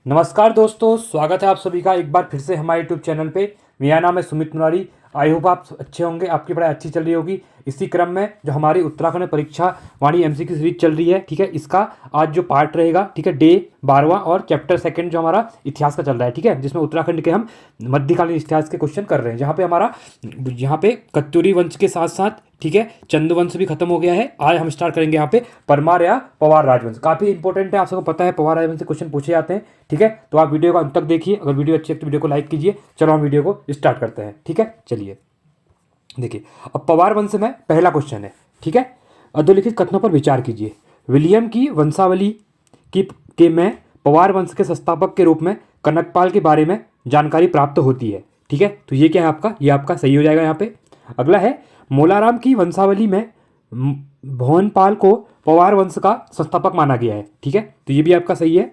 नमस्कार दोस्तों, स्वागत है आप सभी का एक बार फिर से हमारे यूट्यूब चैनल पे। मेरा नाम है सुमित मुरारी। आई होप आप अच्छे होंगे, आपकी पढ़ाई अच्छी चल रही होगी। इसी क्रम में जो हमारी उत्तराखंड में परीक्षा वाणी एमसीक्यू सीरीज चल रही है, ठीक है, इसका आज जो पार्ट रहेगा, ठीक है, डे 12वां और चैप्टर सेकंड जो हमारा इतिहास का चल रहा है, ठीक है, जिसमें उत्तराखंड के हम मध्यकालीन इतिहास के क्वेश्चन कर रहे हैं, जहाँ पे हमारा यहाँ पे कत्यूरी वंश के साथ साथ, ठीक है, चंद्रवंश भी खत्म हो गया है। आज हम स्टार्ट करेंगे यहाँ पे परमार या पवार राजवंश। काफी इंपॉर्टेंट है, आप सबको पता है पवार राजवंश से क्वेश्चन पूछे जाते हैं, ठीक है। तो आप वीडियो को अंत तक देखिए, अगर वीडियो अच्छी है तो वीडियो को लाइक कीजिए। चलो हम वीडियो को स्टार्ट करते हैं, ठीक है। चलिए देखिए, अब पवार वंश में पहला क्वेश्चन है, ठीक है। अधोलिखित कथनों पर विचार कीजिए। विलियम की वंशावली की के में पवार वंश के संस्थापक के रूप में कनकपाल के बारे में जानकारी प्राप्त होती है, ठीक है। तो ये क्या है आपका, ये आपका सही हो जाएगा यहाँ पे। अगला है, मोलाराम की वंशावली में भुवनपाल को पवार वंश का संस्थापक माना गया है, ठीक है। तो ये भी आपका सही है।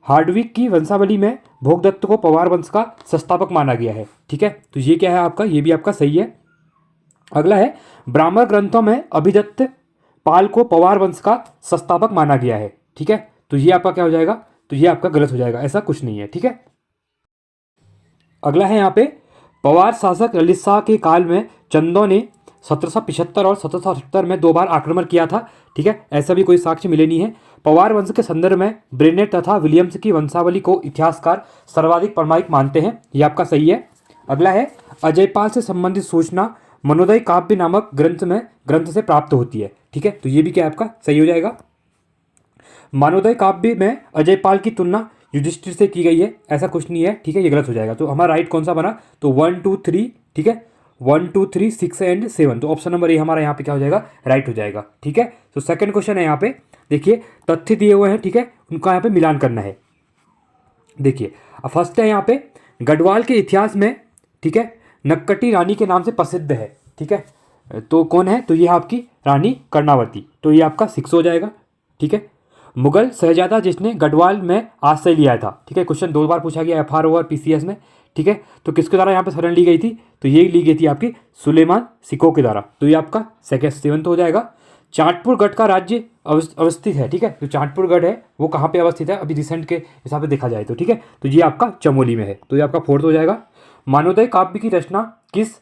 हार्डविक की वंशावली में भोगदत्त को पवार वंश का संस्थापक माना गया है, ठीक है। तो ये क्या है आपका, ये भी आपका सही है। अगला है, ब्राह्मण ग्रंथों में अभिदत्त पाल को पवार वंश का संस्थापक माना गया है, ठीक है। तो ये आपका क्या हो जाएगा, तो ये आपका गलत हो जाएगा, ऐसा कुछ नहीं है, ठीक है। अगला है यहाँ पे, पवार शासक ललित शाह के काल में चंदों ने 1775 और 1778 में 2 बार आक्रमण किया था, ठीक है। ऐसा भी कोई साक्ष्य मिले नहीं है। पवार वंश के संदर्भ में ब्रेनेट तथा विलियम्स की वंशावली को इतिहासकार सर्वाधिक प्रमाणिक मानते हैं, ये आपका सही है। अगला है, अजयपाल से संबंधित सूचना मनोदय काव्य नामक ग्रंथ से प्राप्त होती है, ठीक है। तो ये भी क्या आपका सही हो जाएगा। मानवोदय काव्य में अजयपाल की तुलना युधिष्ठिर से की गई है, ऐसा कुछ नहीं है, ठीक है, ये गलत हो जाएगा। तो हमारा राइट कौन सा बना, तो 1 2 3, ठीक है, 1 2 3 6 एंड 7, तो ऑप्शन नंबर ए हमारा यहाँ पे क्या हो जाएगा, राइट हो जाएगा, ठीक है। तो सेकंड क्वेश्चन है यहाँ पे, देखिए तथ्य दिए हुए हैं, ठीक है, उनका यहाँ पे मिलान करना है। देखिए फर्स्ट है यहाँ पे, गढ़वाल के इतिहास में, ठीक है, नक्कटी रानी के नाम से प्रसिद्ध है, ठीक है। तो कौन है, तो ये आपकी रानी कर्णावती, तो ये आपका 6 हो जाएगा, ठीक है। मुगल शहजादा जिसने गढ़वाल में आश्रय लिया था, ठीक है, क्वेश्चन 2 बार पूछा गया एफआर और पीसीएस में, ठीक है। तो किसके द्वारा यहाँ पे शरण ली गई थी, तो ये ली गई थी आपकी सुलेमान सिको के द्वारा, तो ये आपका सेवंथ हो जाएगा। चाटपुर गढ़ का राज्य अवस्थित है, ठीक है। तो चाटपुर गढ़ है वो कहाँ पे अवस्थित है, अभी रिसेंट के हिसाब से देखा जाए तो, ठीक है। तो ये आपका चमोली में है, तो ये आपका 4th हो जाएगा। मानवोदय काव्य की रचना किस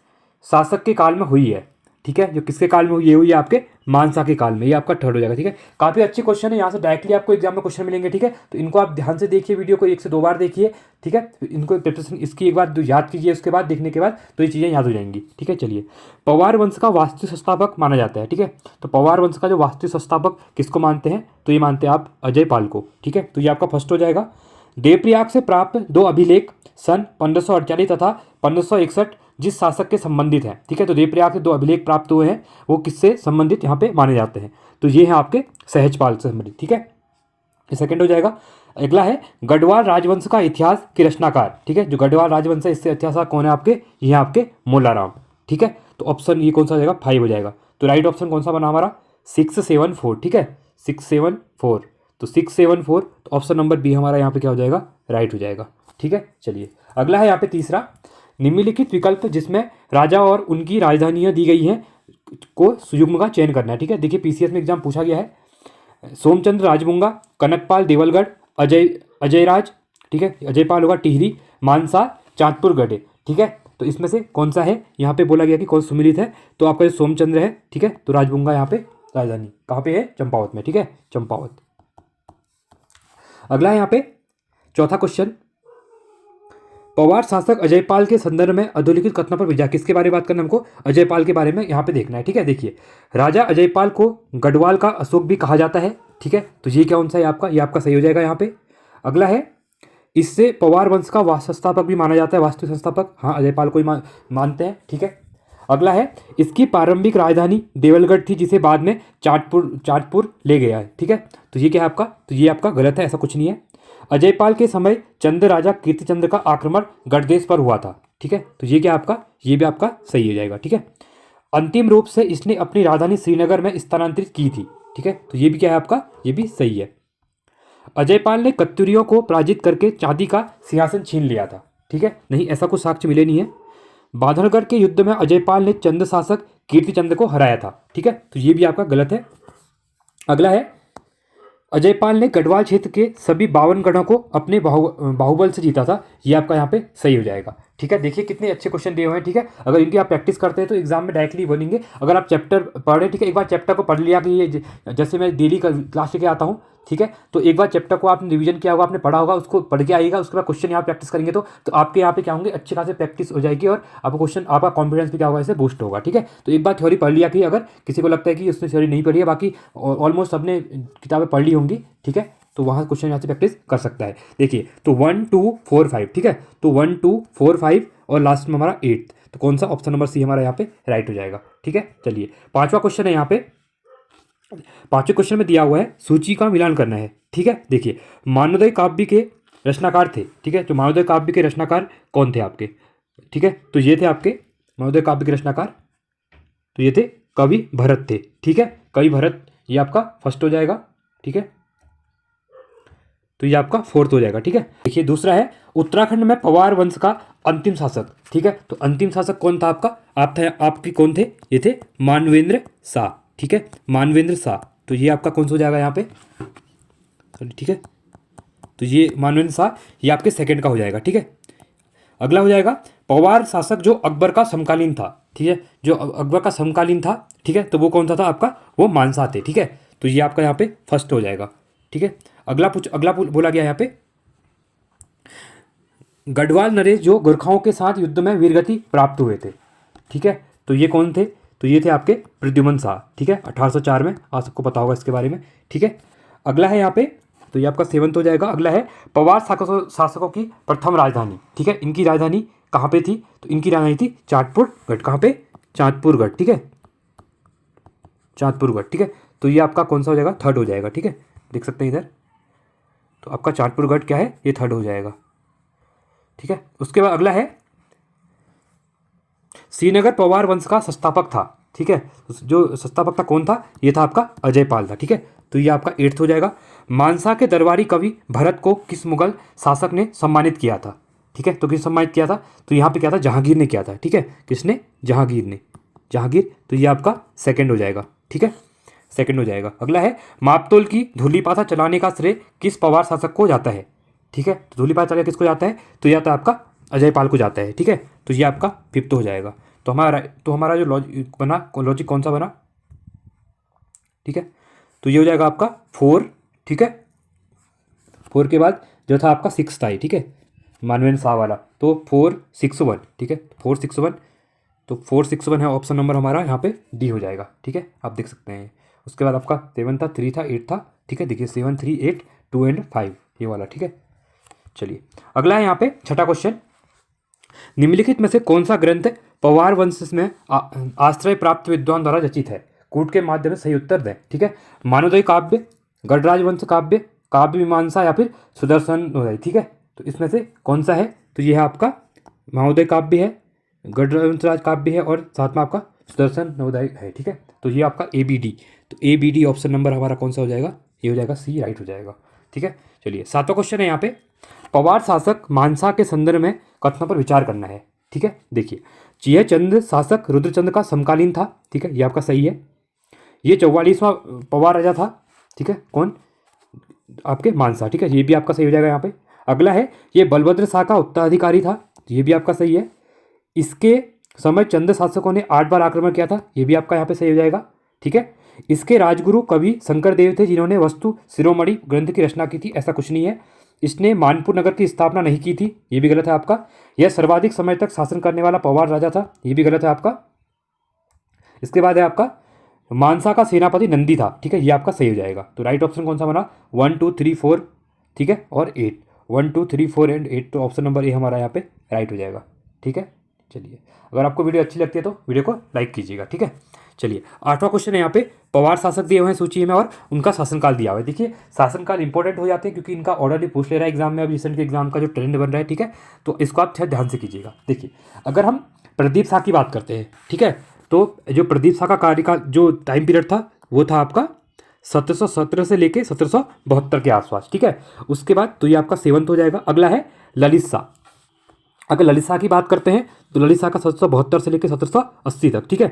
शासक के काल में हुई है, ठीक है, जो किसके काल में हुई, ये हुई है आपके मानसा के काल में, ये आपका 3rd हो जाएगा, ठीक है। काफ़ी अच्छे क्वेश्चन है, यहाँ से डायरेक्टली आपको एग्जाम में क्वेश्चन मिलेंगे, ठीक है। तो इनको आप ध्यान से देखिए, वीडियो को 1 से 2 बार देखिए, ठीक है। इनको प्रिपरेशन इसकी एक बार याद कीजिए, उसके बाद देखने के बाद तो ये चीज़ें याद हो जाएंगी, ठीक है। चलिए, पवार वंश का वास्तु संस्थापक माना जाता है, ठीक है। तो पवार वंश का जो वास्तु संस्थापक किसको मानते हैं, तो ये मानते हैं आप अजयपाल को, ठीक है। तो ये आपका फर्स्ट हो जाएगा। देवप्रयाग से प्राप्त 2 अभिलेख सन 1548 तथा 1561 जिस शासक के संबंधित हैं, ठीक है। तो देवप्रयाग से 2 अभिलेख प्राप्त हुए हैं, वो किससे संबंधित यहाँ पे माने जाते हैं, तो ये है आपके सहजपाल से संबंधित, ठीक है। ये सेकंड हो जाएगा। अगला है, गढ़वाल राजवंश का इतिहास के रचनाकार, ठीक है, जो गढ़वाल राजवंश है इससे इतिहासकार कौन है आपके, ये आपके मोलाराम, ठीक है। तो ऑप्शन ये कौन सा हो जाएगा, 5 हो जाएगा। तो राइट ऑप्शन कौन सा बना हमारा, 6 7 4, ठीक है, 6 7 4, तो 6 7 4, तो ऑप्शन नंबर बी हमारा यहाँ पे क्या हो जाएगा, राइट हो जाएगा, ठीक है। चलिए अगला है यहाँ पे तीसरा, निम्नलिखित विकल्प जिसमें राजा और उनकी राजधानियाँ दी गई हैं को सुयुग्म का चयन करना है, ठीक है। देखिए पीसीएस में एग्जाम पूछा गया है, सोमचंद्र राजमुंगा, कनकपाल देवलगढ़, अजयराज, ठीक है, अजयपाल होगा टिहरी, मानसा चांदपुर गढ़, ठीक है। तो इसमें से कौन सा है, यहाँ पे बोला गया कि कौन सुमिलित है, तो आपका जो सोमचंद्र है, ठीक है। तो राजमुंगा यहाँ पे राजधानी कहाँ पे है, चंपावत में, ठीक है, चंपावत। अगला है यहाँ पे चौथा क्वेश्चन, पवार शासक अजयपाल के संदर्भ में अधोलिखित कथनों पर विचार, किसके बारे में बात करना है हमको, अजयपाल के बारे में यहाँ पे देखना है, ठीक है। देखिए, राजा अजयपाल को गढ़वाल का अशोक भी कहा जाता है, ठीक है। तो ये कौन सा है आपका, ये आपका सही हो जाएगा यहाँ पे। अगला है, इससे पवार वंश का संस्थापक भी माना जाता है, वास्तु संस्थापक, हाँ अजयपाल को ही मानते हैं, ठीक है। अगला है, इसकी प्रारंभिक राजधानी देवलगढ़ थी जिसे बाद में चाटपुर ले गया है, ठीक है। तो ये क्या है आपका, तो ये आपका गलत है, ऐसा कुछ नहीं है। अजयपाल के समय चंद राजा कीर्तिचंद्र का आक्रमण गढ़देश पर हुआ था, ठीक है। तो ये क्या आपका, ये भी आपका सही हो जाएगा, ठीक है। अंतिम रूप से इसने अपनी राजधानी श्रीनगर में स्थानांतरित की थी, ठीक है। तो ये भी क्या है आपका, ये भी सही है। अजयपाल ने कत्यूरियों को पराजित करके चांदी का सिंहासन छीन लिया था, ठीक है, नहीं ऐसा कुछ साक्ष्य मिले नहीं है। बांधवगढ़ के युद्ध में अजयपाल ने चंद शासक कीर्तिचंद्र को हराया था, ठीक है। तो ये भी आपका गलत है। अगला है, अजयपाल ने गढ़वाल क्षेत्र के सभी 52 गढ़ों को अपने बाहुबल से जीता था। ये आपका यहाँ पे सही हो जाएगा। ठीक है, देखिए कितने अच्छे क्वेश्चन दिए हुए हैं। ठीक है, अगर इनकी आप प्रैक्टिस करते हैं तो एग्जाम में डायरेक्टली बनेंगे। अगर आप चैप्टर पढ़ रहे, ठीक है, एक बार चैप्टर को पढ़ लिया कि ये जैसे मैं डेली क्लास लेके आता हूँ, ठीक है, तो एक बार चैप्टर को आपने रिवीजन किया होगा, आपने पढ़ा होगा, उसको पढ़ के आइएगा, उसके बाद क्वेश्चन यहाँ प्रैक्टिस करेंगे तो आपके यहाँ पे क्या होंगे, अच्छे खासे प्रैक्टिस हो जाएगी और आपका क्वेश्चन, आपका कॉन्फिडेंस भी क्या होगा, इससे बूस्ट होगा। ठीक है, तो एक बार थ्योरी पढ़ लिया कि अगर किसी को लगता है कि उसने थ्योरी नहीं पढ़ी है, बाकी ऑलमोस्ट सबने किताबें पढ़ ली होंगी, ठीक है, तो वहाँ क्वेश्चन यहाँ से प्रैक्टिस कर सकता है। देखिए, तो 1 2 4 5, ठीक है, तो 1 2 4 5 और लास्ट में हमारा 8, तो कौन सा ऑप्शन नंबर सी हमारा यहाँ पे राइट हो जाएगा। ठीक है, चलिए पांचवा क्वेश्चन है यहाँ पे। पांचवें क्वेश्चन में दिया हुआ है सूची का मिलान करना है। ठीक है, देखिए मानवोदय काव्य के रचनाकार थे। ठीक है, तो मानवोदय काव्य के रचनाकार कौन थे आपके? ठीक है, तो ये थे आपके मानवोदय काव्य के रचनाकार, तो ये थे कवि भरत थे। ठीक है, कवि भरत, ये आपका फर्स्ट हो जाएगा। ठीक है, तो ये आपका फोर्थ हो जाएगा। ठीक है, देखिए दूसरा है उत्तराखंड में पवार वंश का अंतिम शासक। ठीक है, तो अंतिम शासक कौन था आपका? आपके कौन थे? ये थे मानवेंद्र शाह। ठीक है, मानवेंद्र शाह, तो ये आपका कौन सा हो जाएगा यहाँ पे? ठीक है, तो ये मानवेंद्र शाह, ये आपके सेकंड का हो जाएगा। ठीक है, अगला हो जाएगा पवार शासक जो अकबर का समकालीन था। ठीक है, जो अकबर का समकालीन था, ठीक है, तो वो कौन सा था आपका? वो मानसा थे। ठीक है, तो ये आपका यहाँ पे फर्स्ट हो जाएगा। ठीक है, अगला बोला गया यहाँ पे गढ़वाल नरेश जो गोरखाओं के साथ युद्ध में वीरगति प्राप्त हुए थे। ठीक है, तो ये कौन थे? तो ये थे आपके प्रद्युमन शाह। ठीक है, 1804 में, आज सबको पता होगा इसके बारे में। ठीक है, अगला है यहाँ पे, तो ये आपका सेवंथ हो जाएगा। अगला है पवार शासकों की प्रथम राजधानी। ठीक है, इनकी राजधानी कहाँ पे थी? तो इनकी राजधानी थी चाँदपुरगढ़। कहाँ पे? चाँदपुरगढ़। ठीक है, चाँदपुरगढ़। ठीक है, तो ये आपका कौन सा हो जाएगा? थर्ड हो जाएगा। ठीक है, देख सकते हैं इधर, तो आपका चाँदपुरगढ़ क्या है? ये थर्ड हो जाएगा। ठीक है, उसके बाद अगला है श्रीनगर पवार वंश का संस्थापक था। ठीक है, जो संस्थापक था कौन था? ये था आपका अजयपाल था। ठीक है, तो ये आपका 8th हो जाएगा। मानसा के दरबारी कवि भरत को किस मुगल शासक ने सम्मानित किया था? ठीक है, तो किस सम्मानित किया था? तो यहाँ पे क्या था? जहांगीर ने किया था। ठीक है, किसने? जहांगीर ने। जहांगीर, तो ये आपका सेकंड हो जाएगा। ठीक है, सेकंड हो जाएगा। अगला है मापतोल की धूलीपाथा चलाने का श्रेय किस पवार शासक को जाता है? ठीक है, तो धूलीपाथा चलाने किसको जाता है? तो या तो आपका अजयपाल को जाता है। ठीक है, तो ये आपका 5th हो जाएगा। तो हमारा जो लॉजिक कौन सा बना? ठीक है, तो ये हो जाएगा आपका 4। ठीक है, 4 के बाद जो था आपका 6th आई। ठीक है, मानवेंद्र शाह वाला, तो 4 6 1। ठीक है, 4 6 1, तो 4 6 1 है ऑप्शन नंबर हमारा यहाँ पे डी हो जाएगा। ठीक है, आप देख सकते हैं। उसके बाद आपका 7 था, 3 था, 8 था। ठीक है, देखिए 7 3 8 2 एंड 5, ये वाला। ठीक है, चलिए अगला है यहाँ पे छठा क्वेश्चन। निम्नलिखित में से कौन सा ग्रंथ पवार वंश में आश्रय प्राप्त विद्वान द्वारा रचित है? कूट के माध्यम से सही उत्तर दें। ठीक है, मानवोदय काव्य, गढ़राज वंश काव्य, काव्य मीमांसा या फिर सुदर्शन नवोदय। ठीक है, तो इसमें से कौन सा है? तो ये है आपका मानवोदय काव्य है, गढ़राज काव्य है और साथ में आपका सुदर्शन नवोदय है। ठीक है, तो ये आपका ABD, तो ABD ऑप्शन नंबर हमारा कौन सा हो जाएगा? ये हो जाएगा C, राइट हो जाएगा। ठीक है, चलिए सातवां क्वेश्चन है यहाँ पे पवार शासक मानसा के संदर्भ में कथनों पर विचार करना है। ठीक है, देखिए यह चंद शासक रुद्रचंद का समकालीन था। ठीक है, ये आपका सही है। ये 44वां पवार राजा था। ठीक है, कौन? आपके मानसा। ठीक है, ये भी आपका सही हो जाएगा यहाँ पे। अगला है ये बलभद्र शाह का उत्तराधिकारी था, ये भी आपका सही है। इसके समय चंद शासकों ने 8 बार आक्रमण किया था, ये भी आपका यहाँ पे सही हो जाएगा। ठीक है, इसके राजगुरु कवि शंकर देव थे जिन्होंने वस्तु शिरोमणि ग्रंथ की रचना की थी, ऐसा कुछ नहीं है। इसने मानपुर नगर की स्थापना नहीं की थी, ये भी गलत है आपका। यह सर्वाधिक समय तक शासन करने वाला पवार राजा था, ये भी गलत है आपका। इसके बाद है आपका मानसा का सेनापति नंदी था। ठीक है, ये आपका सही हो जाएगा। तो राइट ऑप्शन कौन सा बना? 1 2 3 4, ठीक है, और 8, 1 2 3 4 एंड 8, तो ऑप्शन नंबर ए हमारा यहाँ पे राइट हो जाएगा। ठीक है, चलिए अगर आपको वीडियो अच्छी लगती है तो वीडियो को लाइक कीजिएगा। ठीक है, चलिए आठवां क्वेश्चन है यहाँ पे पवार शासक दिए हुए हैं सूची में और उनका शासनकाल दिया हुआ है। देखिए शासनकाल इंपॉर्टेंट हो जाते हैं क्योंकि इनका ऑर्डर भी पूछ ले रहा है एग्जाम में, अब रिसेंट के एग्जाम का जो ट्रेंड बन रहा है। ठीक है, तो इसको आप ध्यान से कीजिएगा। देखिए अगर हम प्रदीप शाह की बात करते हैं, ठीक है, तो जो प्रदीप शाह का कार्यकाल जो टाइम पीरियड था वो था आपका 1717 से लेके 1772 के आसपास। ठीक है, उसके बाद तो ये आपका 7th हो जाएगा। अगला है ललित शाह। अगर ललित शाह की बात करते हैं तो ललित शाह का 1772 से लेकर 1780 तक। ठीक है,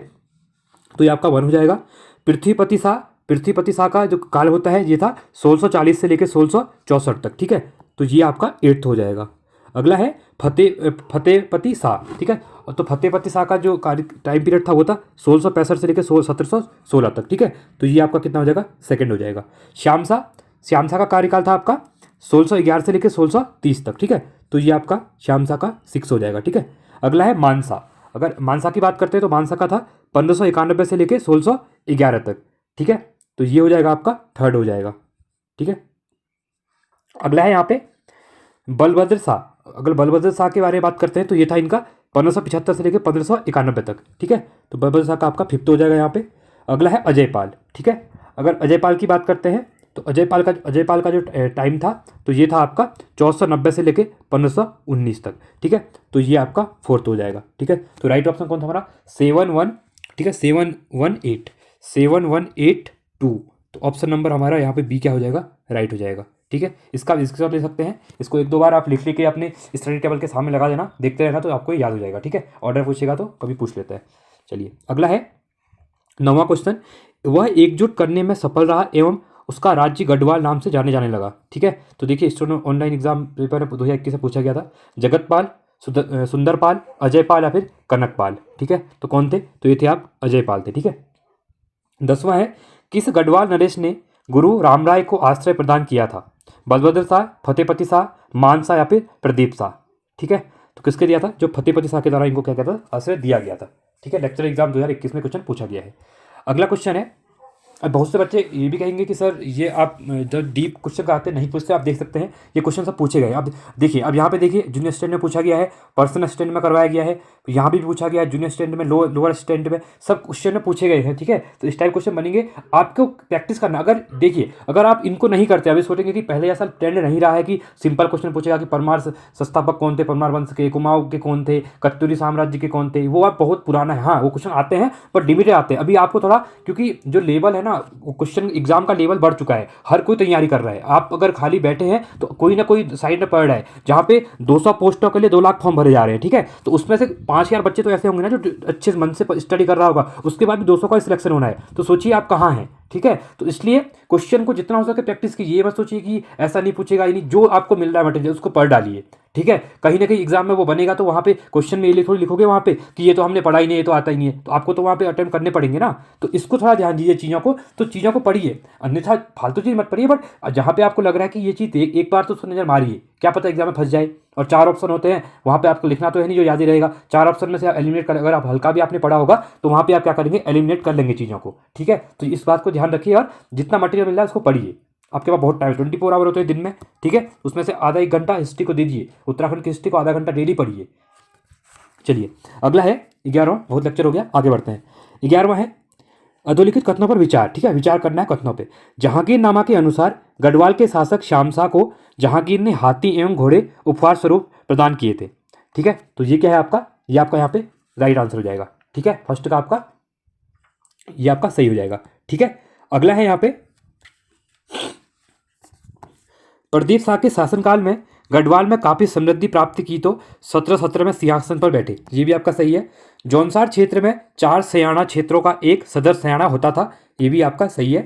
तो ये आपका 1 हो जाएगा। पृथ्वीपति शाह पृथ्वीपति शाह का जो काल होता है ये था 1640 से लेकर 1664 तक, ठीक है। तो ये आपका 8th हो जाएगा। अगला है फतेहपति शाह, ठीक है। तो फतेहपति शाह का जो टाइम पीरियड था वो था 1665 से लेकर 1716 तक, ठीक है। तो ये आपका कितना हो जाएगा, 2nd हो जाएगा। श्याम शाह का कार्यकाल था आपका 1611 से लेकर 1630 तक, ठीक है। तो ये आपका श्याम शाह का 6 हो जाएगा, ठीक है। अगला है मानसा। अगर मानसा की बात करते हैं तो मानसा का था 1591 से लेकर 1611 तक, ठीक है। तो ये हो जाएगा आपका 3rd हो जाएगा, ठीक है। अगला है यहाँ पे बलभद्र शाह। अगर बलभद्र शाह के बारे में बात करते हैं तो ये था इनका 1575 से लेकर 1591 तक, ठीक है। तो बलभद्र शाह का आपका 5th हो जाएगा यहाँ पे। अगला है अजयपाल, ठीक है। अगर अजयपाल की बात करते हैं तो अजयपाल का जो टाइम था तो ये था आपका 1490 से लेकर 1519 तक, ठीक है। तो ये आपका 4th हो जाएगा, ठीक है। तो राइट ऑप्शन कौन था हमारा, 7-1, ठीक है, 718 तो ऑप्शन नंबर हमारा यहाँ पे बी क्या हो जाएगा, राइट हो जाएगा, ठीक है। इसका ले सकते हैं, इसको 1-2 बार आप लिख के अपने स्टडी टेबल के सामने लगा देना, देखते रहना, तो आपको याद हो जाएगा, ठीक है। ऑर्डर पूछेगा तो कभी पूछ लेते हैं। चलिए अगला है 9वां क्वेश्चन। वह एकजुट करने में सफल रहा एवं उसका राज्य गढ़वाल नाम से जाने लगा, ठीक है। तो देखिए स्टूडेंट ऑनलाइन एग्जाम पेपर 2021 से पूछा गया था, जगतपाल, सुंदरपाल, अजयपाल या फिर कनकपाल, ठीक है। तो कौन थे, तो ये थे आप अजयपाल थे, ठीक है। 10वां है, किस गढ़वाल नरेश ने गुरु रामराय को आश्रय प्रदान किया था, बलभद्र शाह, फतेहपति शाह, मानसा या फिर प्रदीप शाह, ठीक है। तो किसके दिया था, जो फतेहपति शाह के द्वारा इनको क्या कहता था, आश्रय दिया गया था, ठीक है। लेक्चर एग्जाम 2021 में क्वेश्चन पूछा गया है। अगला क्वेश्चन है, अब बहुत से बच्चे ये भी कहेंगे कि सर ये आप जब डीप क्वेश्चन का आते नहीं पूछते, आप देख सकते हैं ये क्वेश्चन सब पूछे गए। अब देखिए, अब यहाँ पे देखिए जूनियर स्टैंड में पूछा गया है, पर्सनल स्टैंड में करवाया गया है, यहाँ भी पूछा गया है, जूनियर स्टैंड में, लोअर स्टैंड में, सब क्वेश्चन में पूछे गए हैं, ठीक है। तो इस टाइप क्वेश्चन बनेंगे, आपको प्रैक्टिस करना। अगर देखिए, अगर आप इनको नहीं करते, अभी सोचेंगे कि पहले ऐसा ट्रेंड नहीं रहा है कि सिंपल क्वेश्चन पूछेगा कि परमार संस्थापक कौन थे, परमार वंश के, कुमाऊं के कौन थे, कत्यूरी साम्राज्य के कौन थे, वो आप बहुत पुराना है। हाँ, वो क्वेश्चन आते हैं पर लिमिटेड आते हैं। अभी आपको थोड़ा, क्योंकि जो लेवल है ना, वो क्वेश्चन एग्जाम का लेवल बढ़ चुका है, हर कोई तैयारी कर रहा है। आप अगर खाली बैठे हैं तो कोई ना कोई साइड में पढ़ रहा है, जहाँ पे 200 पोस्टों के लिए 2 लाख फॉर्म भरे जा रहे हैं, ठीक है। तो उसमें से 5000 बच्चे तो ऐसे होंगे ना जो अच्छे मन से स्टडी कर रहा होगा, उसके बाद भी 200 का सिलेक्शन होना है। तो सोचिए आप कहाँ हैं, ठीक है। तो इसलिए क्वेश्चन को जितना हो सके प्रैक्टिस कीजिए, ये मत सोचिए कि ऐसा नहीं पूछेगा, यानी जो आपको मिल रहा है मटेरियल उसको पढ़ डालिए, ठीक है। कहीं ना कहीं एग्जाम में वो बनेगा तो वहाँ पे क्वेश्चन में ये थोड़ी लिखोगे वहाँ पे कि ये तो हमने पढ़ा ही नहीं, ये तो आता ही नहीं है, तो आपको तो वहाँ पे अटेम्प्ट करने पड़ेंगे ना। तो इसको थोड़ा ध्यान दीजिए चीज़ों को, तो चीज़ों को पढ़िए, अन्यथा फालतू चीज़ मत पढ़िए। बट जहाँ पे आपको लग रहा है कि ये चीज़ एक बार तो उसको नजर मारिए, क्या पता एग्जाम में फंस जाए। और 4 ऑप्शन होते हैं, वहाँ पे आपको लिखना तो है नहीं जो याद ही रहेगा, 4 ऑप्शन में से आप एलिमिनेट कर, अगर आप हल्का भी आपने पढ़ा होगा तो वहाँ पे आप क्या करेंगे, एलिमिनेट कर लेंगे चीज़ों को, ठीक है। तो इस बात को ध्यान रखिए, और जितना मटेरियल मिल रहा है उसको पढ़िए। आपके पास बहुत टाइम, 24 आवर होते हैं दिन में, ठीक है। उसमें से आधा 1 घंटा हिस्ट्री को दीजिए, उत्तराखंड की हिस्ट्री को आधा घंटा डेली पढ़िए। चलिए अगला है 11वां, बहुत लेक्चर हो गया, आगे बढ़ते हैं। 11वां है अधोलिखित कथनों पर विचार, ठीक है। विचार करना है कथनों पे। जहांगीरनामा के अनुसार गढ़वाल के शासक श्याम शाह को जहांगीर ने हाथी एवं घोड़े उपहार स्वरूप प्रदान किए थे, ठीक है। तो ये क्या है आपका, ये आपका यहाँ पे राइट आंसर हो जाएगा, ठीक है। फर्स्ट का आपका ये आपका सही हो जाएगा, ठीक है। अगला है यहाँ पे प्रदीप शाह के शासनकाल में गढ़वाल में काफ़ी समृद्धि प्राप्त की तो 1717 में सिंहासन पर बैठे, ये भी आपका सही है। जौनसार क्षेत्र में 4 सयाना क्षेत्रों का एक सदर सयाना होता था, ये भी आपका सही है,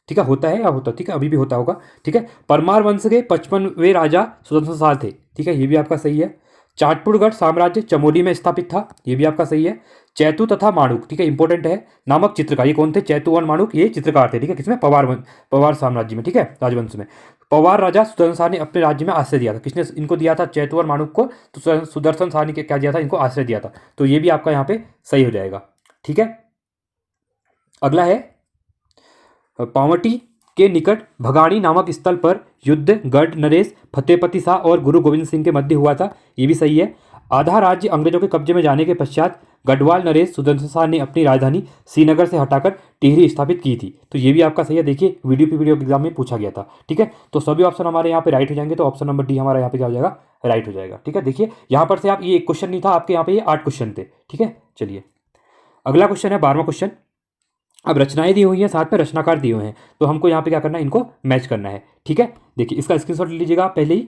ठीक है। होता है या होता, ठीक है, अभी भी होता होगा, ठीक है। परमार वंश के 55वें राजा स्वतंत्र शाह थे, ठीक है, ये भी आपका सही है। चाटपुरगढ़ साम्राज्य चमोली में स्थापित था, ये भी आपका सही है। चैतु तथा माणुक, ठीक है, इंपॉर्टेंट है, नामक चित्रकार, ये कौन थे, चैतु और माणुक, ये चित्रकार थे, ठीक है। किसमें, पवार साम्राज्य में, ठीक है, राजवंश में। पवार राजा सुदर्शन शाह ने अपने राज्य में आश्रय दिया था, किसने इनको दिया था, चैतु और माणुक को, तो सुदर्शन शाह ने क्या दिया था, इनको आश्रय दिया था। तो ये भी आपका यहाँ पे सही हो जाएगा, ठीक है। अगला है पावटी के निकट भगाड़ी नामक स्थल पर युद्ध गढ़ नरेश, फतेहपति शाह और गुरु गोविंद सिंह के मध्य हुआ था, ये भी सही है। आधा राज्य अंग्रेजों के कब्जे में जाने के पश्चात गढ़वाल नरेश सुदर्शन शाह ने अपनी राजधानी श्रीनगर से हटाकर टिहरी स्थापित की थी, तो ये भी आपका सही है। देखिए वीडियो एग्जाम में पूछा गया था, ठीक है। तो सभी ऑप्शन हमारे यहाँ पे राइट हो जाएंगे, तो ऑप्शन नंबर डी हमारा यहाँ पे क्या हो जाएगा, राइट हो जाएगा, ठीक है। देखिए यहाँ पर से आप, ये एक क्वेश्चन नहीं था आपके, यहाँ पे ये 8 क्वेश्चन थे, ठीक है। चलिए अगला क्वेश्चन है 12वां क्वेश्चन। अब रचनाएं दी हुई हैं, साथ में रचनाकार दिए हुए हैं, तो हमको यहाँ पे क्या करना है, इनको मैच करना है, ठीक है। देखिए इसका स्क्रीनशॉट ले लीजिएगा आप पहले ही।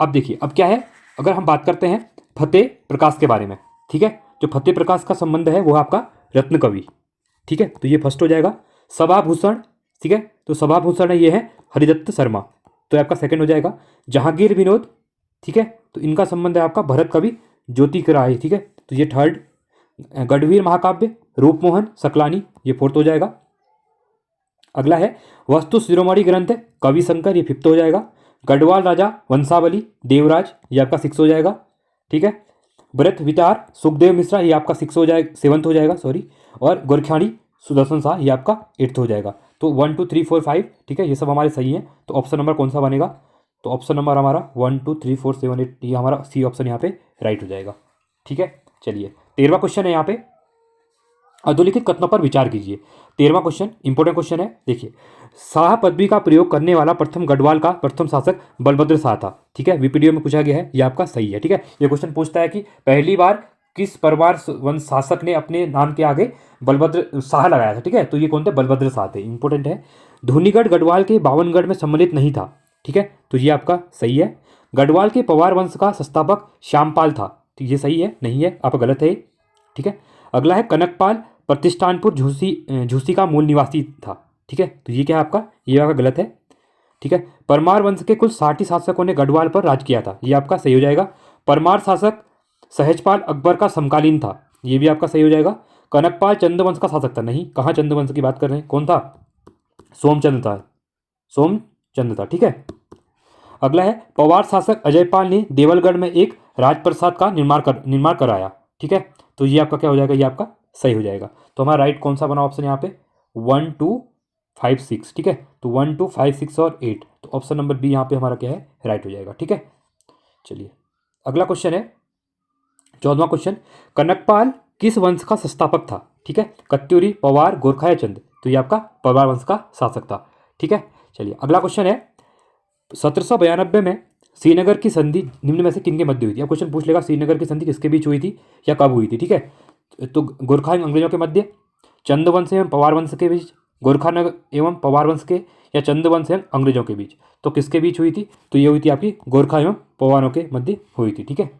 अब देखिए अब क्या है, अगर हम बात करते हैं फतेह प्रकाश के बारे में, ठीक है, जो फतेह प्रकाश का संबंध है वो आपका रत्न कवि, ठीक है। तो ये फर्स्ट हो जाएगा। सभाभूषण, ठीक है, तो सभाभूषण है ये है हरिदत्त शर्मा, तो ये आपका सेकंड हो जाएगा। जहांगीर विनोद, ठीक है, तो इनका संबंध है आपका भरत कवि ज्योति के राय, ठीक है, तो ये थर्ड। गढ़वीर महाकाव्य रूपमोहन सकलानी, ये फोर्थ हो जाएगा। अगला है वस्तु शिरोमणि ग्रंथ कवि शंकर, ये फिफ्थ हो जाएगा। गढ़वाल राजा वंशावली देवराज, ये आपका सिक्स हो जाएगा, ठीक है। व्रत वितार सुखदेव मिश्रा, ये आपका सिक्स हो जाएगा, सेवंथ हो जाएगा सॉरी। और गोरख्याणी सुदर्शन शाह, ये आपका एट्थ हो जाएगा। तो 1 2 3 4 5, ठीक है, ये सब हमारे सही हैं। तो ऑप्शन नंबर कौन सा बनेगा, तो ऑप्शन नंबर हमारा 1 2 3 4 7 8, ये हमारा सी ऑप्शन यहाँ पे राइट हो जाएगा, ठीक है। चलिए 13वां क्वेश्चन है यहाँ पे, अधोलिखित कथनों पर विचार कीजिए। 13वां क्वेश्चन इंपॉर्टेंट क्वेश्चन है, देखिए। शाह पदवी का प्रयोग करने वाला प्रथम गढ़वाल का प्रथम शासक बलभद्र शाह था, ठीक है, वीपीडीओ में पूछा गया है, ये आपका सही है, ठीक है। ये क्वेश्चन पूछता है कि पहली बार किस परमार वंश शासक ने अपने नाम के आगे बलभद्र शाह लगाया था, ठीक है, तो ये कौन थे, बलभद्र शाह थे, इंपॉर्टेंट है। धूनीगढ़ गढ़वाल के 52गढ़ में सम्मिलित नहीं था, ठीक है, तो ये आपका सही है। गढ़वाल के पवार वंश का संस्थापक श्यामपाल था, तो ये सही है, नहीं है, आप गलत है, ठीक है। अगला है कनकपाल प्रतिष्ठानपुर झूसी का मूल निवासी था, ठीक है, तो ये क्या है आपका, ये आपका गलत है, ठीक है। परमार वंश के कुल 60 शासकों ने गढ़वाल पर राज किया था, ये आपका सही हो जाएगा। परमार शासक सहजपाल अकबर का समकालीन था, ये भी आपका सही हो जाएगा। कनकपाल चंद्रवंश का शासक था, नहीं, कहाँ चंद्रवंश की बात कर रहे हैं, कौन था, सोमचंद्र था, सोमचंद्र था, ठीक है। अगला है पवार शासक अजयपाल ने देवलगढ़ में एक राजप्रसाद का निर्माण कराया, ठीक है, तो ये आपका क्या हो जाएगा, ये आपका सही हो जाएगा। तो हमारा राइट कौन सा बना ऑप्शन यहाँ पे, 1 2 5 6, ठीक है, तो 1 2 5 6 और 8, तो ऑप्शन नंबर बी यहाँ पे हमारा क्या है, राइट हो जाएगा, ठीक है। चलिए अगला क्वेश्चन है 14वां क्वेश्चन, कनकपाल किस वंश का संस्थापक था, ठीक है, कत्यूरी पवार गोरखा या चंद, तो ये आपका पवार वंश का शासक था, ठीक है। चलिए अगला क्वेश्चन है 1792 में श्रीनगर की संधि निम्न में से किन के मध्य हुई थी। अब क्वेश्चन पूछ लेगा श्रीनगर की संधि किसके बीच हुई थी या कब हुई थी, ठीक है, तो गोरखा एवं अंग्रेजों के मध्य, चंद्रवंश एवं पवार वंश के बीच, गोरखा नगर एवं पवार वंश के, या चंद्रवंश एवं अंग्रेजों के बीच, तो किसके बीच हुई थी, तो ये हुई थी आपकी गोरखा एवं पवारों के मध्य हुई थी, ठीक है।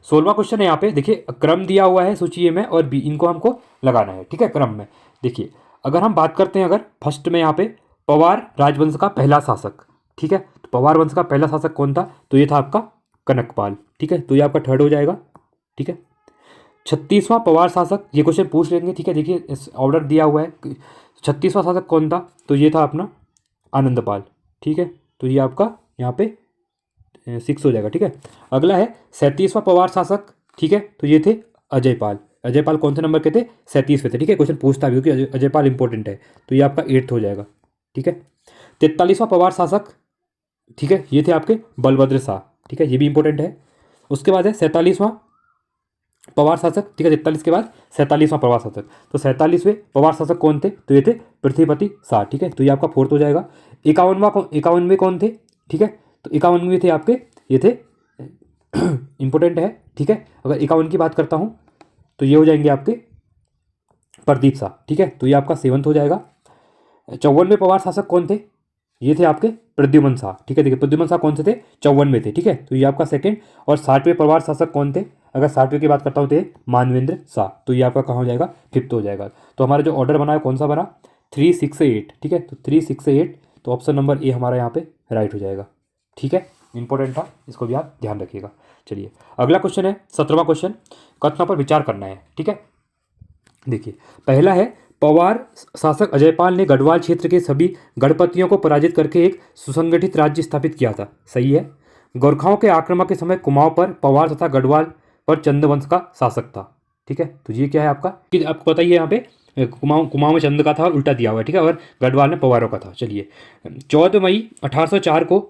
16वां क्वेश्चन है यहाँ पे, देखिए क्रम दिया हुआ है सूची में और बी, इनको हमको लगाना है, ठीक है, क्रम में। देखिए अगर हम बात करते हैं, अगर फर्स्ट में यहाँ पे पवार राजवंश का पहला शासक, ठीक है, तो पवार वंश का पहला शासक कौन था, तो ये था आपका कनकपाल, ठीक है, तो ये आपका थर्ड हो जाएगा, ठीक है। 36वां पवार शासक, ये क्वेश्चन पूछ लेंगे, ठीक है, देखिए इस ऑर्डर दिया हुआ है, 36वां शासक कौन था, तो ये था अपना आनंदपाल, ठीक है, तो ये आपका यहाँ पे 6 हो जाएगा, ठीक है। अगला है 37वां पवार शासक, ठीक है, तो ये थे अजयपाल। अजयपाल कौन से नंबर के थे, 37वें थे, ठीक है, क्वेश्चन पूछता भी क्योंकि अजयपाल इंपॉर्टेंट है, तो ये आपका 8th हो जाएगा, ठीक है। 43वां पवार शासक, ठीक है, ये थे आपके बलभद्र शाह, ठीक है, ये भी इंपॉर्टेंट है। उसके बाद है 47वां पवार शासक, ठीक है, 43 के बाद 47वां पवार शासक, तो 47वें पवार शासक कौन थे, तो ये थे पृथ्वीपति शाह, ठीक है, तो ये आपका 4th हो जाएगा। 51वें कौन थे, ठीक है, तो 51वें थे आपके, ये थे इंपॉर्टेंट है, ठीक है। अगर 51 की बात करता हूँ तो ये हो जाएंगे आपके प्रदीप शाह, ठीक है, तो ये आपका 7th हो जाएगा। 54वें पवार शासक कौन थे, ये थे आपके प्रद्युमन शाह, ठीक है, देखिए प्रद्युमन शाह कौन से थे, 54वें थे, ठीक है, तो ये आपका सेकंड। और 60वें पवार शासक कौन थे, अगर 60वें की बात करता हूँ तो ये मानवेंद्र शाह, तो ये आपका कहाँ हो जाएगा, 5th हो जाएगा। तो हमारा जो ऑर्डर बना है कौन सा बना, 3 6 8, ठीक है, तो 3 6 8, तो ऑप्शन नंबर ए हमारा यहाँ पे राइट हो जाएगा, ठीक है, इंपॉर्टेंट था, इसको भी आप ध्यान रखिएगा। चलिए अगला क्वेश्चन है 17वां क्वेश्चन, कथनों पर विचार करना है, ठीक है। देखिए पहला है पवार शासक अजयपाल ने गढ़वाल क्षेत्र के सभी गढ़पतियों को पराजित करके एक सुसंगठित राज्य स्थापित किया था, सही है। गोरखाओं के आक्रमण के समय कुमाऊं पर पवार तथा गढ़वाल पर चंद्रवंश का शासक था, ठीक है, तो ये क्या है आपका, कि आपको पता ही है यहाँ पे कुमाऊं में चंद्र का था और उल्टा दिया हुआ है, ठीक है, और गढ़वाल में पवारों का था। चलिए 14 मई 1804 को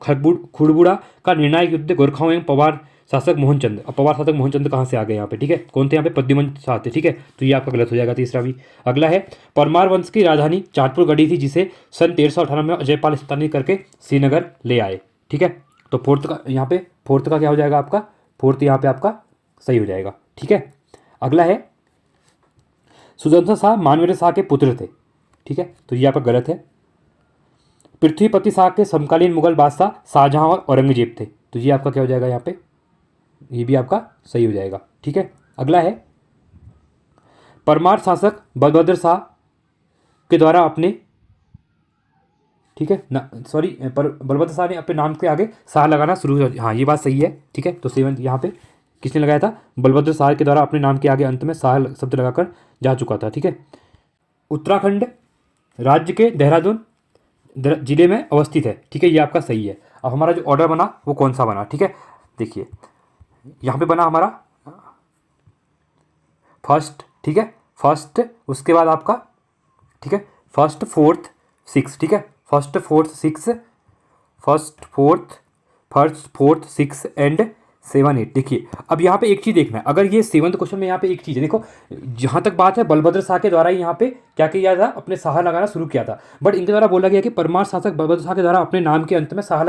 खुड़बुड़ा का निर्णायक युद्ध गोरखाओं एवं पवार शासक मोहनचंद, अब पवार शासक मोहनचंद कहाँ से आ गए यहाँ पे, ठीक है, कौन थे यहाँ पे, प्रद्युमन शाह थे, ठीक है, तो ये आपका गलत हो जाएगा, तीसरा भी। अगला है परमार वंश की राजधानी चांदपुर गढ़ी थी, जिसे सन 1318 में अजयपाल स्थानांतरित करके श्रीनगर ले आए, ठीक है, तो फोर्थ का क्या हो जाएगा आपका, फोर्थ यहाँ पे आपका सही हो जाएगा, ठीक है। अगला है सुदर्शन शाह मानवेंद्र शाह के पुत्र थे, ठीक है, तो ये आपका गलत है। पृथ्वीपति शाह के समकालीन मुगल बादशाह शाहजहां और औरंगजेब थे, तो ये आपका क्या हो जाएगा यहाँ पे, ये भी आपका सही हो जाएगा, ठीक है। अगला है परमार शासक बलभद्र शाह के द्वारा अपने, ठीक है ना, सॉरी, पर बलभद्र शाह ने अपने नाम के आगे शाह लगाना शुरू, हाँ ये बात सही है, ठीक है। तो सेवन यहाँ पे किसने लगाया था? बलभद्र शाह के द्वारा अपने नाम के आगे अंत में शाह शब्द लगाकर जा चुका था, ठीक है। उत्तराखंड राज्य के देहरादून जिले में अवस्थित है, ठीक है, ये आपका सही है। अब हमारा जो ऑर्डर बना वो कौन सा बना, ठीक है, देखिए यहाँ पे बना हमारा फर्स्ट, ठीक है, फर्स्ट, उसके बाद आपका, ठीक है, फर्स्ट फोर्थ सिक्स, ठीक है, first fourth six, first fourth six and seven eight. देखिए अब यहाँ पे एक चीज़ देखना है, अगर ये सेवंथ क्वेश्चन में यहाँ पे एक चीज़ है, देखो जहाँ तक बात है बलभद्र शाह के द्वारा ही यहाँ पे क्या किया था, अपने शाह लगाना शुरू किया था, बट इनके द्वारा बोला गया कि परमार शासक बलभद्र शाह के द्वारा अपने नाम के अंत में शाह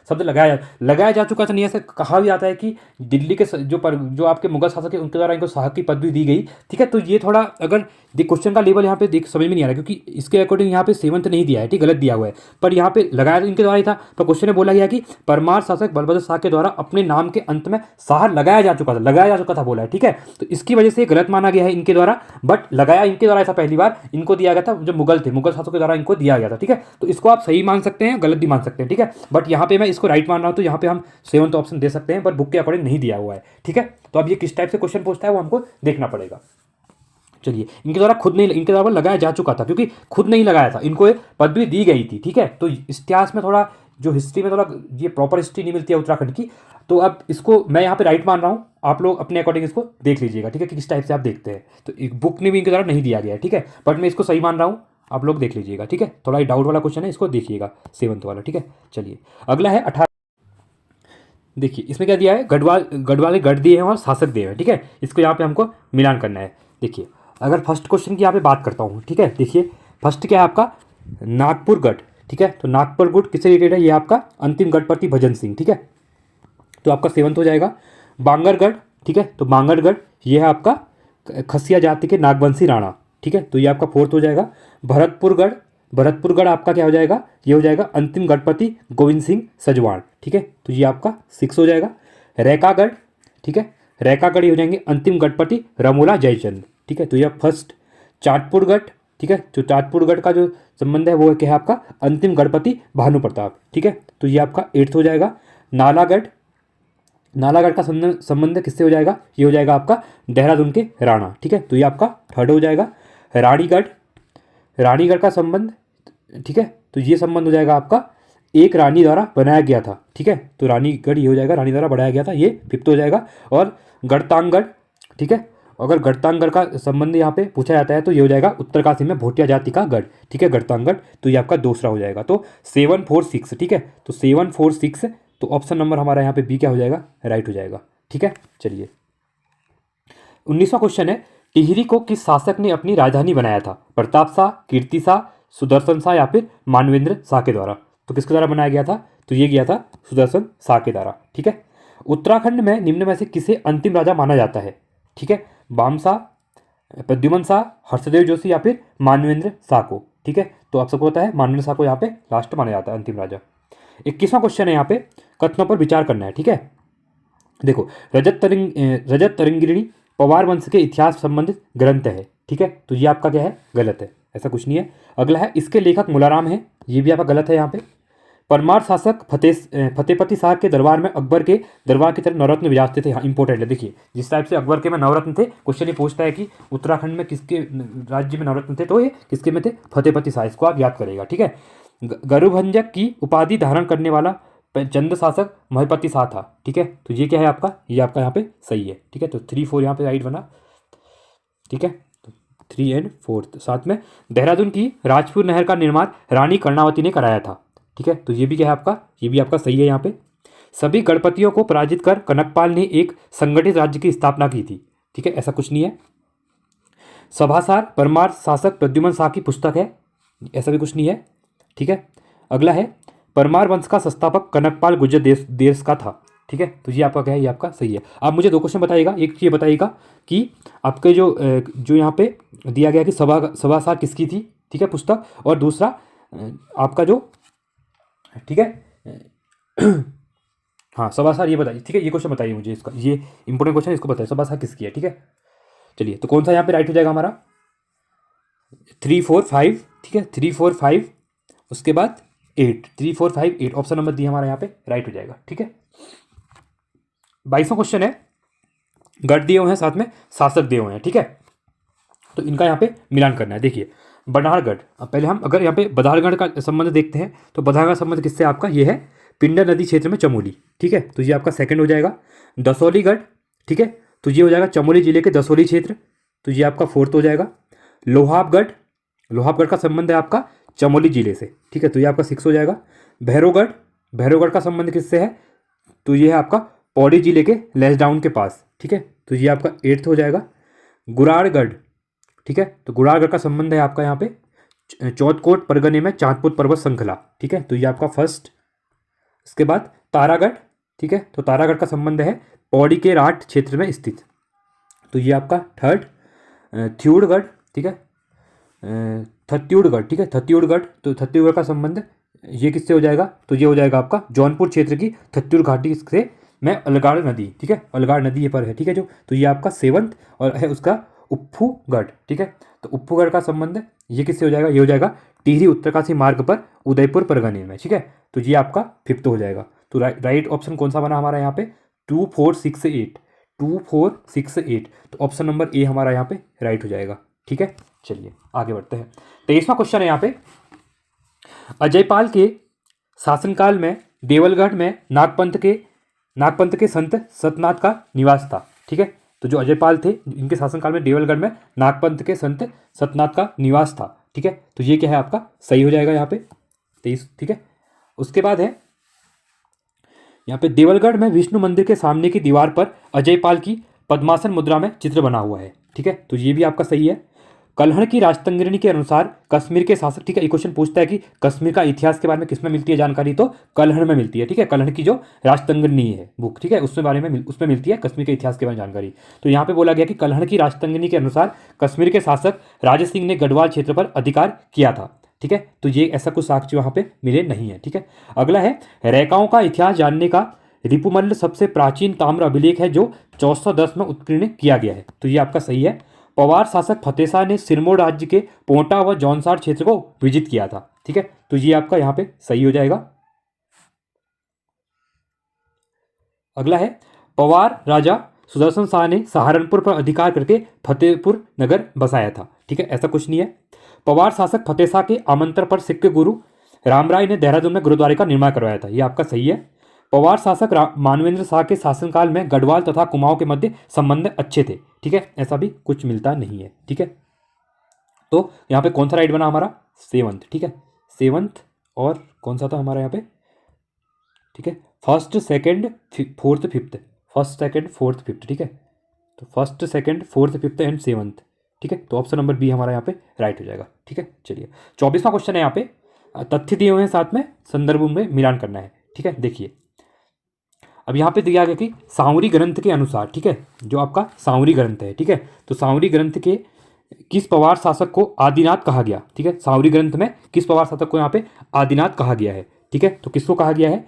शब्द लगाया जा चुका था। नहीं, ऐसे कहा भी जाता है कि दिल्ली के जो आपके मुगल शासक है उनके द्वारा इनको शाह की पदवी दी गई, ठीक है। तो ये थोड़ा अगर क्वेश्चन का लेवल यहाँ पे देख समझ में नहीं आ रहा, क्योंकि इसके अकॉर्डिंग यहाँ पे सेवंथ नहीं दिया है, ठीक, गलत दिया हुआ है, पर यहाँ पे लगाया तो इनके द्वारा ही था। पर क्वेश्चन में बोला गया कि परमार शासक बलभद्र शाह के द्वारा अपने नाम के अंत में शाह लगाया जा चुका था बोला है, ठीक है। तो इसकी वजह से गलत माना गया है इनके द्वारा, बट लगाया इनके द्वारा ऐसा पहली बार इनको दिया गया था, जो मुगल थे, मुगल शासकों के द्वारा इनको दिया गया था, ठीक है। तो इसको आप सही मान सकते हैं, गलत भी मान सकते हैं, ठीक है, बट यहाँ पे मैं इसको राइट मान रहा हूँ, तो यहाँ पे हम सेवंथ ऑप्शन दे सकते हैं, पर बुक के अकॉर्डिंग नहीं दिया हुआ है, ठीक है। तो अब ये किस टाइप से क्वेश्चन पूछता है वो हमको देखना पड़ेगा। चलिए, इनके द्वारा खुद नहीं, इनके द्वारा लगाया जा चुका था, क्योंकि खुद नहीं लगाया था, इनको एक पदवी दी गई थी, ठीक है। तो इतिहास में थोड़ा, जो हिस्ट्री में थोड़ा ये प्रॉपर हिस्ट्री नहीं मिलती है उत्तराखंड की, तो अब इसको मैं यहाँ पे राइट मान रहा हूँ, आप लोग अपने अकॉर्डिंग इसको देख लीजिएगा, ठीक है, कि किस टाइप से आप देखते हैं। तो एक बुक ने भी इनके द्वारा नहीं दिया गया है, ठीक है, बट मैं इसको सही मान रहा हूँ, आप लोग देख लीजिएगा, ठीक है। थोड़ा डाउट वाला क्वेश्चन है, इसको देखिएगा, सेवंथ वाला, ठीक है। चलिए अगला है 18। देखिए इसमें क्या दिया है, गढ़वाल के गढ़ दिए हैं और शासक दिए हैं, ठीक है। इसको यहाँ पे हमको मिलान करना है। देखिए अगर फर्स्ट क्वेश्चन की यहाँ पे बात करता हूँ, ठीक है, देखिए फर्स्ट क्या है आपका, नागपुर गढ़, ठीक है। तो नागपुर गढ़ किससे रिलेटेड है, ये आपका अंतिम गढ़पति भजन सिंह, ठीक है, तो आपका सेवंथ हो जाएगा। बांगरगढ़, ठीक है, तो बांगरगढ़ ये है आपका खसिया जाति के नागवंशी राणा, ठीक है, तो ये आपका फोर्थ हो जाएगा। भरतपुरगढ़, भरतपुरगढ़ आपका क्या हो जाएगा, ये हो जाएगा अंतिम गढ़पति गोविंद सिंह सजवाण, ठीक है, तो ये आपका सिक्स हो जाएगा। रैकागढ़, ठीक है, रैकागढ़ ये हो जाएंगे अंतिम गढ़पति रमोला जयचंद, ठीक है, तो ये फर्स्ट। चाटपुरगढ़, ठीक है, तो चाटपुरगढ़ का जो संबंध है वो क्या है आपका अंतिम गढ़पति भानु प्रताप, ठीक है, तो ये आपका एट्थ हो जाएगा। नालागढ़, नालागढ़ का संबंध किससे हो जाएगा, ये हो जाएगा आपका देहरादून के राणा, ठीक है, तो ये आपका थर्ड हो जाएगा। रानीगढ़, रानीगढ़ का संबंध, ठीक है, तो ये संबंध हो जाएगा आपका एक रानी द्वारा बनाया गया था, ठीक है, तो रानीगढ़ ये हो जाएगा रानी द्वारा बनाया गया था, ये फिफ्थ हो जाएगा। और गढ़तांगगढ़, ठीक है, अगर गढ़तांगगढ़ का संबंध यहाँ पे पूछा जाता है तो ये हो जाएगा उत्तरकाशी में भोटिया जाति का गढ़, ठीक है, गढ़तांगगढ़, तो ये आपका दूसरा हो जाएगा। तो 7 4 6, ठीक है, तो 7 4 6, तो ऑप्शन नंबर हमारा यहाँ पे बी क्या हो जाएगा, राइट हो जाएगा, ठीक है। चलिए 19वां क्वेश्चन है, टिहरी को किस शासक ने अपनी राजधानी बनाया था, प्रताप शाह, कीर्ति शाह, सुदर्शन शाह या फिर मानवेंद्र शाह के द्वारा। तो किसके द्वारा बनाया गया था, तो ये गया था सुदर्शन शाह के द्वारा, ठीक है। उत्तराखंड में निम्न में से किसे अंतिम राजा माना जाता है, ठीक है, बामशाह, प्रद्युमन शाह, हर्षदेव जोशी या फिर मानवेंद्र शाह को, ठीक है, तो आप सबको पता है मानवेंद्र शाह को यहाँ पे लास्ट माना जाता है अंतिम राजा। 21वां क्वेश्चन है, यहाँ पे कथनों पर विचार करना है, ठीक है। देखो रजत तरंगिणी पवार वंश के इतिहास संबंधित ग्रंथ है, ठीक है, तो ये आपका क्या है, गलत है, ऐसा कुछ नहीं है। अगला है, इसके लेखक मुलाराम है, ये भी आपका गलत है। यहाँ पे परमार शासक फतेहपति शाह के दरबार में अकबर के दरबार की तरह नवरत्न विराजते थे। हाँ इंपॉर्टेंट है, देखिए जिस टाइप से अकबर के में नवरत्न थे, क्वेश्चन ये पूछता है कि उत्तराखंड में किसके राज्य में नवरत्न थे, तो ये किसके में थे, फतेहपति शाह, इसको आप याद करेगा, ठीक है। गरुभंजक की उपाधि धारण करने वाला चंद शासक महिपति शाह था, ठीक है, तो ये क्या है आपका, ये आपका यहाँ पे सही है, ठीक है, तो 3 4 यहाँ पे राइट बना, ठीक है, तो 3 एंड 4। साथ में देहरादून की राजपुर नहर का निर्माण रानी कर्णावती ने कराया था, ठीक है, तो ये भी क्या है आपका, ये भी आपका सही है। यहाँ पे सभी गणपतियों को पराजित कर कनकपाल ने एक संगठित राज्य की स्थापना की थी, ठीक है, ऐसा कुछ नहीं है। सभासार परमार शासक प्रद्युमन शाह की पुस्तक है, ऐसा भी कुछ नहीं है, ठीक है। अगला है, परमार वंश का संस्थापक कनकपाल गुर्जर देश का था, ठीक है, तो ये आपका क्या है, ये आपका सही है। आप मुझे 2 क्वेश्चन बताइएगा, एक ये बताइएगा कि आपके जो यहाँ पे दिया गया कि सभासार किसकी थी, ठीक है, पुस्तक, और दूसरा आपका जो, ठीक है हाँ सभासार, ये बताइए, ठीक है, ये क्वेश्चन बताइए मुझे, इसका ये इंपॉर्टेंट क्वेश्चन, इसको बताइए सभासार किसकी है, ठीक है। चलिए तो कौन सा यहाँ पे राइट हो जाएगा हमारा, 3 4 5, ठीक है, 3 4 5, उसके बाद 8, 3 4 5 8, ऑप्शन नंबर डी हमारा यहाँ पे राइट हो जाएगा। ठीक है, 22वां क्वेश्चन है, गढ़ दिए हुए हैं, साथ में शासक दिए हुए हैं। ठीक है, तो इनका यहाँ पे मिलान करना है। देखिए बधाड़गढ़, अब पहले हम अगर यहाँ पे बधाड़गढ़ का संबंध देखते हैं तो बधाड़गढ़ संबंध किससे आपका, ये है पिंडर नदी क्षेत्र में चमोली। ठीक है, तो ये आपका सेकंड हो जाएगा। दसौलीगढ़, ठीक है, तो ये हो जाएगा चमोली जिले के दसौली क्षेत्र, तो ये आपका फोर्थ हो जाएगा। लोहाबगढ़, लोहाबगढ़ का संबंध है आपका चमोली जिले से। ठीक है, तो ये आपका 6 हो जाएगा। भैरवगढ़, भैरवगढ़ का संबंध किससे है, तो ये है आपका पौड़ी जिले के लेसडाउन के पास। ठीक है, तो ये आपका 8th हो जाएगा। गुराड़गढ़, ठीक है, तो गुराड़गढ़ का संबंध है आपका यहाँ पे चौथकोट परगने में चांदपुर पर्वत श्रृंखला। ठीक है, तो ये आपका फर्स्ट। इसके बाद तारागढ़, ठीक है, तो तारागढ़ का संबंध है पौड़ी के राठ क्षेत्र में स्थित, तो ये आपका थर्ड। थ्यूड़गढ़, ठीक है, छत्तीसगढ़, ठीक है, छत्तीसगढ़, तो छत्तीसगढ़ का संबंध ये किससे हो जाएगा, तो ये हो जाएगा आपका जौनपुर क्षेत्र की छत्तीसगढ़ घाटी से में अलगाड़ नदी। ठीक है, अलगाड़ नदी ये पर है। ठीक है, जो तो ये आपका 7th और है उसका उप्फूगढ़। ठीक है, तो उप्फूगढ़ का संबंध ये किससे हो जाएगा, ये हो जाएगा टिहरी उत्तरकाशी मार्ग पर उदयपुर परगने में। ठीक है, तो ये आपका 5th हो जाएगा। तो राइट ऑप्शन कौन सा बना हमारा यहाँ पे, 2 4 6 8, 2 4 6 8, तो ऑप्शन नंबर ए हमारा यहाँ पे राइट हो जाएगा। ठीक है, चलिए आगे बढ़ते हैं। 23वां क्वेश्चन है यहाँ पे, अजयपाल के शासनकाल में देवलगढ़ में नागपंथ के संत सतनाथ का निवास था। ठीक है, तो जो अजयपाल थे इनके शासनकाल में देवलगढ़ में नागपंथ के संत सतनाथ का निवास था। ठीक है, तो ये क्या है आपका सही हो जाएगा यहाँ पे 23। ठीक है, उसके बाद है यहाँ पे देवलगढ़ में विष्णु मंदिर के सामने की दीवार पर अजयपाल की पद्मासन मुद्रा में चित्र बना हुआ है। ठीक है, तो ये भी आपका सही है। कल्हड़ की राजतंगनी के अनुसार कश्मीर के शासक, ठीक है, ये क्वेश्चन पूछता है कि कश्मीर का इतिहास के बारे में किसमें मिलती है जानकारी, तो कल्हड़ में मिलती है। ठीक है, कल्हड़ की जो राजतंगनी है बुक, ठीक है, उसमें बारे में उसमें मिलती है कश्मीर के इतिहास के बारे में जानकारी। तो यहाँ पे बोला गया कि कल्हड़ की राजतंगनी के अनुसार कश्मीर के शासक राजा सिंह ने गढ़वाल क्षेत्र पर अधिकार किया था। ठीक है, तो ये ऐसा कुछ साक्ष्य वहाँ पे मिले नहीं है। ठीक है, अगला है रैकाओं का इतिहास जानने का रिपुमल्ल सबसे प्राचीन ताम्र अभिलेख है जो 1410 में उत्कीर्ण किया गया है, तो ये आपका सही है। पवार शासक फतेह शाह ने सिरमौर राज्य के पोंटा व जौनसार क्षेत्र को विजित किया था। ठीक है, तो ये आपका यहाँ पे सही हो जाएगा। अगला है पवार राजा सुदर्शन शाह ने सहारनपुर पर अधिकार करके फतेहपुर नगर बसाया था। ठीक है, ऐसा कुछ नहीं है। पवार शासक फतेह शाह के आमंत्रण पर सिख के गुरु रामराय ने देहरादून में गुरुद्वारे का निर्माण करवाया था, ये आपका सही है। पवार शासक मानवेंद्र शाह के शासनकाल में गढ़वाल तथा कुमाऊं के मध्य संबंध अच्छे थे। ठीक है, ऐसा भी कुछ मिलता नहीं है। ठीक है, तो यहाँ पे कौन सा राइट बना हमारा 7th। ठीक है, 7th और कौन सा था हमारा यहाँ पे, ठीक है, 1st 2nd 4th 5th, 1st 2nd 4th 5th। ठीक है, तो 1st 2nd 4th 5th and 7th। ठीक है, तो ऑप्शन नंबर बी हमारा यहाँ पे राइट हो जाएगा। ठीक है, चलिए 24वां क्वेश्चन है यहाँ पे, तथ्य दिए हुए हैं साथ में संदर्भ में मिलान करना है। ठीक है, देखिए अब यहाँ पे दिया गया कि सावरी ग्रंथ के अनुसार, ठीक है, जो आपका सावरी ग्रंथ है, ठीक है, तो सावरी ग्रंथ के किस पवार शासक को आदिनाथ कहा गया। ठीक है, सावरी ग्रंथ में किस पवार शासक को यहाँ पे आदिनाथ कहा गया है। ठीक है, तो किसको कहा गया है,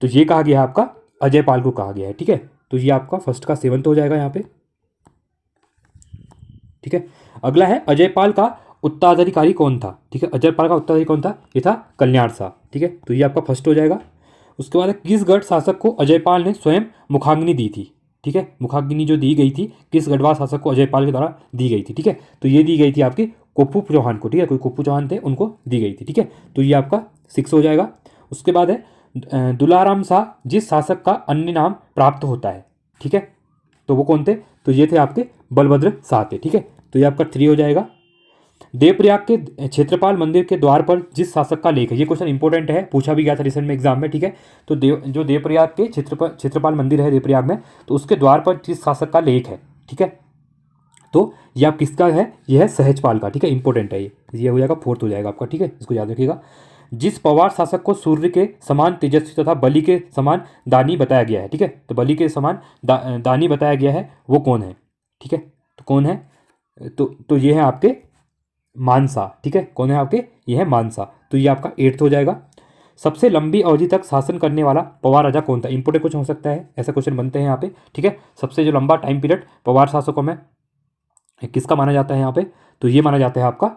तो ये कहा गया है आपका अजयपाल को कहा गया है। ठीक है, तो ये आपका फर्स्ट का 7th हो जाएगा यहाँ पे। ठीक है, अगला है अजयपाल का उत्तराधिकारी कौन था। ठीक है, अजयपाल का उत्तराधिकारी कौन था, ये था कल्याण शाह। ठीक है, तो ये आपका फर्स्ट हो जाएगा। उसके बाद किस गढ़ शासक को अजयपाल ने स्वयं मुखाग्नि दी थी। ठीक है, मुखाग्नि जो दी गई थी किस गढ़वाल शासक को अजयपाल के द्वारा दी गई थी। ठीक है, तो ये दी गई थी आपकी कुप्पू चौहान को। ठीक है, कोई कुप्पू चौहान थे उनको दी गई थी। ठीक है, तो ये आपका 6 हो जाएगा। उसके बाद है दुलाराम शाह जिस शासक का अन्य नाम प्राप्त होता है। ठीक है, तो वो कौन थे, तो ये थे आपके बलभद्र शाह थे। ठीक है, तो ये आपका 3 हो जाएगा। देवप्रयाग के क्षेत्रपाल मंदिर के द्वार पर जिस शासक का लेख है, ये क्वेश्चन इंपॉर्टेंट है, पूछा भी गया था रिसेंट में एग्जाम में। ठीक है, तो जो देवप्रयाग के क्षेत्रपाल मंदिर है देवप्रयाग में, तो उसके द्वार पर जिस शासक का लेख है। ठीक है, तो ये आप किसका है, ये है सहजपाल का। ठीक है, इंपॉर्टेंट है ये हो जाएगा 4th हो जाएगा आपका। ठीक है, इसको याद रखिएगा। जिस पवार शासक को सूर्य के समान तेजस्वी तथा बलि के समान दानी बताया गया है। ठीक है, तो बलि के समान दानी बताया गया है, वो कौन है। ठीक है, तो कौन है, तो ये है आपके मानसा। ठीक है, कौन है आपके, ये है मानसा। तो ये आपका 8th हो जाएगा। सबसे लंबी अवधि तक शासन करने वाला पवार राजा कौन था, इंपोर्टेंट क्वेश्चन हो सकता है, ऐसा क्वेश्चन बनते हैं यहाँ पे। ठीक है, सबसे जो लंबा टाइम पीरियड पवार शासकों में किसका माना जाता है यहाँ पे, तो ये माना जाता है आपका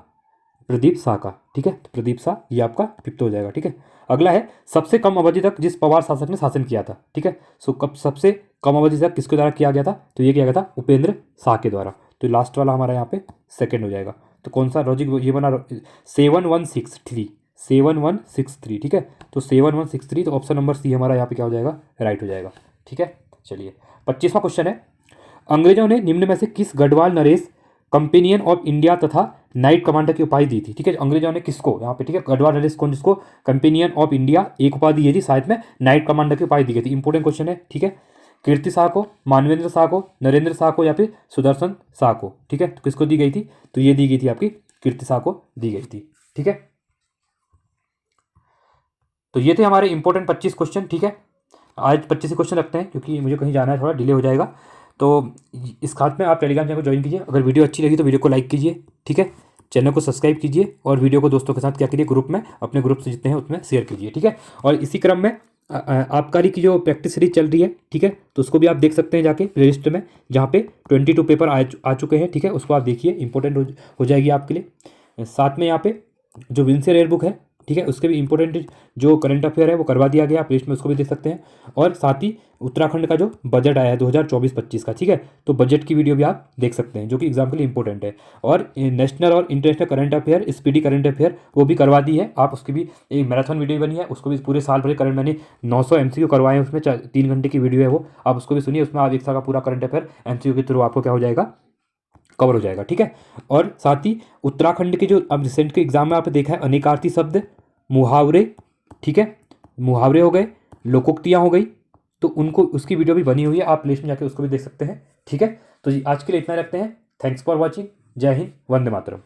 प्रदीप शाह का, ठीक है। तो प्रदीप शाह ये आपका 5th हो जाएगा, ठीक है। अगला है सबसे कम अवधि तक जिस पवार शासक ने शासन किया था, ठीक है। सो कब सबसे कम अवधि तक किसके द्वारा किया गया था, तो ये किया गया था उपेंद्र शाह के द्वारा। तो लास्ट वाला हमारा यहाँ पे सेकंड हो जाएगा। तो कौन सा लॉजिक ये बना, 7163, 7163, ठीक है। तो 7163, तो ऑप्शन नंबर सी हमारा यहाँ पे क्या हो जाएगा, राइट हो जाएगा, ठीक है। चलिए 25वां क्वेश्चन है, अंग्रेजों ने निम्न में से किस Garhwal Naresh companion of India तथा नाइट कमांडर की उपाधि दी थी, ठीक है। अंग्रेजों ने किसको यहाँ पे, ठीक है, गढ़वाल नरेश कौन, जिसको कंपेनियन ऑफ इंडिया एक उपाधि दी थी, साथ में नाइट कमांडर की उपाधि दी गई थी। इंपोर्टेंट क्वेश्चन है, ठीक है। कीर्ति शाह को, मानवेंद्र शाह को, नरेंद्र शाह को, या फिर सुदर्शन शाह को, ठीक है। तो किसको दी गई थी, तो ये दी गई थी आपकी कीर्ति शाह को दी गई थी, ठीक है। तो ये थे हमारे इंपॉर्टेंट 25 क्वेश्चन, ठीक है। आज 25 क्वेश्चन रखते हैं क्योंकि मुझे कहीं जाना है, थोड़ा डिले हो जाएगा। तो इस खात में आप टेलीग्राम चैनल को ज्वाइन कीजिए। अगर वीडियो अच्छी लगी तो वीडियो को लाइक कीजिए, ठीक है। चैनल को सब्सक्राइब कीजिए और वीडियो को दोस्तों के साथ क्या करिए, ग्रुप में, अपने ग्रुप से जितने हैं उसमें शेयर कीजिए, ठीक है। और इसी क्रम में आबकारी की जो प्रैक्टिस सीरीज चल रही है, ठीक है, तो उसको भी आप देख सकते हैं जाके प्लेलिस्ट में, जहाँ पे 22 पेपर आ चुके हैं, ठीक है। उसको आप देखिए, इंपॉर्टेंट हो जाएगी आपके लिए। साथ में यहाँ पे जो विंसे रेयर बुक है, ठीक है, उसके भी इंपॉर्टेंट जो करंट अफेयर है वो करवा दिया गया, आप लिस्ट में उसको भी देख सकते हैं। और साथ ही उत्तराखंड का जो बजट आया है 2024-25 का, ठीक है, तो बजट की वीडियो भी आप देख सकते हैं, जो कि एग्जाम के लिए इंपॉर्टेंट है। और नेशनल और international current affair, speedy current affair वो भी करवा दी है, आप उसकी भी एक मैराथन वीडियो बनी है, उसको भी पूरे साल भर करंट, मैंने 900 MCQ करवाए हैं उसमें, 3 घंटे की वीडियो है वो, आप उसको भी सुनिए। उसमें आप एक साल का पूरा करंट अफेयर MCQ के थ्रू आपको क्या हो जाएगा, कवर हो जाएगा, ठीक है। और साथ ही उत्तराखंड के जो अब रिसेंट के एग्जाम में आपने देखा है, अनेकार्थी शब्द, मुहावरे, ठीक है, मुहावरे हो गए, लोकोक्तियाँ हो गई, तो उनको उसकी वीडियो भी बनी हुई है, आप लिस्ट में जाके उसको भी देख सकते हैं, ठीक है। तो जी आज के लिए इतना रखते हैं। Thanks for watching. जय हिंद, वंदे मातरम।